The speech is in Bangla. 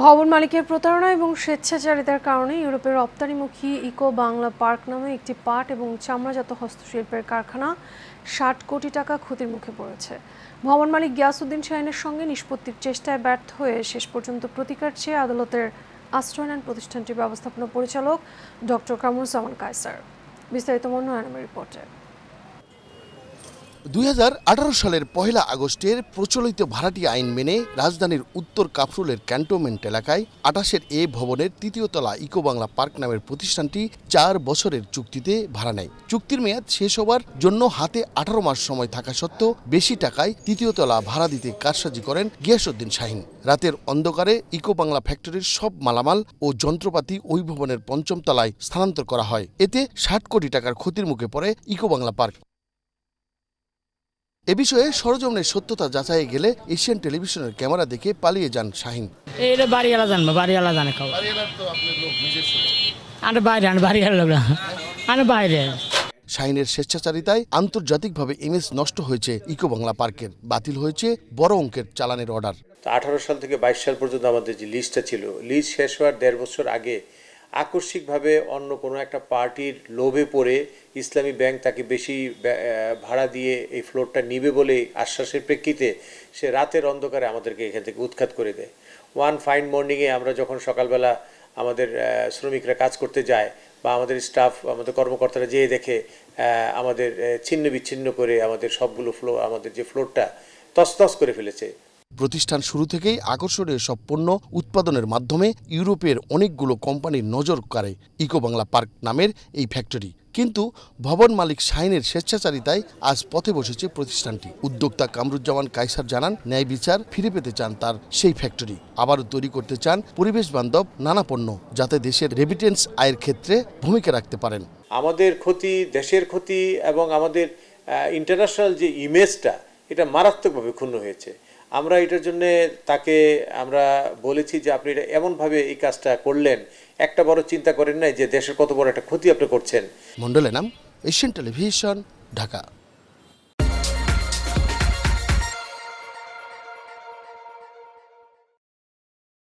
ভবন মালিকের প্রতারণা এবং স্বেচ্ছাচারিতার কারণে ইউরোপের রপ্তানিমুখী ইকো বাংলা পার্ক নামে একটি পাট এবং চামড়াজাত হস্তশিল্পের কারখানা ৬০ কোটি টাকা ক্ষতির মুখে পড়েছে। ভবন মালিক গিয়াসউদ্দিন শাহীনের সঙ্গে নিষ্পত্তির চেষ্টায় ব্যর্থ হয়ে শেষ পর্যন্ত প্রতিকার চেয়ে আদালতের আশ্রয় নেন প্রতিষ্ঠানটির ব্যবস্থাপনা পরিচালক ডক্টর কামরুজ্জামান কায়সার। বিস্তারিত মনোনয়নের রিপোর্টে। ২০১৮ সালের ১ আগস্টের প্রচলিত ভাড়াটি আইন মেনে রাজধানীর উত্তর কাফরুলের ক্যান্টনমেন্ট এলাকায় ২৮ এ ভবনের তৃতীয় তলা ইকো বাংলা পার্ক নামের প্রতিষ্ঠানটি ৪ বছরের চুক্তিতে ভাড়া নেয়। চুক্তির মেয়াদ শেষ হবার জন্য হাতে ১৮ মাস সময় থাকা সত্ত্বেও বেশি টাকায় তৃতীয় তলা ভাড়া দিতে কারসাজি করেন গিয়াসউদ্দিন শাহীন। রাতের অন্ধকারে ইকো বাংলা ফ্যাক্টরির সব মালামাল ও যন্ত্রপাতি ওই ভবনের ৫ম তলায় স্থানান্তর করা হয়। এতে ৬০ কোটি টাকার ক্ষতির মুখে পড়ে ইকো বাংলা পার্ক। এ বিষয়ে সরজমিনের সত্যতা যাচাইয়ে গেলে এশিয়ান টেলিভিশনের ক্যামেরা দেখে পালিয়ে যান শাহীন। এটা বাড়িওয়ালা জানবো, বাড়িওয়ালা জানে খাও। বাইরে শাহীনের স্বেচ্ছাচারিতায় আন্তর্জাতিকভাবে ইমেজ নষ্ট হয়েছে ইকো বাংলা পার্কের, বাতিল হয়েছে বড় অঙ্কের চালানের অর্ডার। ১৮ সাল থেকে ২২ সাল পর্যন্ত আমাদের যে লিস্টটা ছিল, লিস্ট শেষ হওয়ার ১.৫ বছর আগে আকস্মিকভাবে অন্য কোনো একটা পার্টির লোভে পড়ে ইসলামী ব্যাংক তাকে বেশি ভাড়া দিয়ে এই ফ্লোরটা নিবে বলে আশ্বাসের প্রেক্ষিতে সে রাতের অন্ধকারে আমাদেরকে এখান থেকে উৎখাত করে দেয়। ওয়ান ফাইন মর্নিংয়ে আমরা যখন সকালবেলা আমাদের শ্রমিকরা কাজ করতে যায় বা আমাদের স্টাফ, আমাদের কর্মকর্তারা যেয়ে দেখে আমাদের ছিন্ন বিচ্ছিন্ন করে আমাদের সবগুলো আমাদের যে ফ্লোরটা তছনছ করে ফেলেছে। প্রতিষ্ঠান শুরু থেকেই আকর্ষণীয় সব পণ্য উৎপাদনের মাধ্যমে ইউরোপের অনেকগুলো কোম্পানির নজর কাড়ে ইকো বাংলা পার্ক নামের এই ফ্যাক্টরি। কিন্তু ভবন মালিক শাহীনের স্বেচ্ছাচারিতায় আজ পথে বসেছে প্রতিষ্ঠানটি। উদ্যোক্তা কামরুজ্জামান কায়সার জানান, ন্যায় বিচার ফিরে পেতে চান তার সেই ফ্যাক্টরি। আবারও তৈরি করতে চান পরিবেশ বান্ধব নানা পণ্য, যাতে দেশের রেমিটেন্স আয়ের ক্ষেত্রে ভূমিকা রাখতে পারেন। আমাদের ক্ষতি, দেশের ক্ষতি এবং আমাদের ইন্টারন্যাশনাল যে ইমেজটা, এটা মারাত্মকভাবে ক্ষুণ্ণ হয়েছে। আমরা এটার জন্য তাকে আমরা বলেছি যে আপনি এটা এমনভাবে এই কাজটা করলেন, একটা বড় চিন্তা করেন নাই যে দেশের কত বড় একটা ক্ষতি আপনি করছেন। Mondal Enam, Asian television, Dhaka.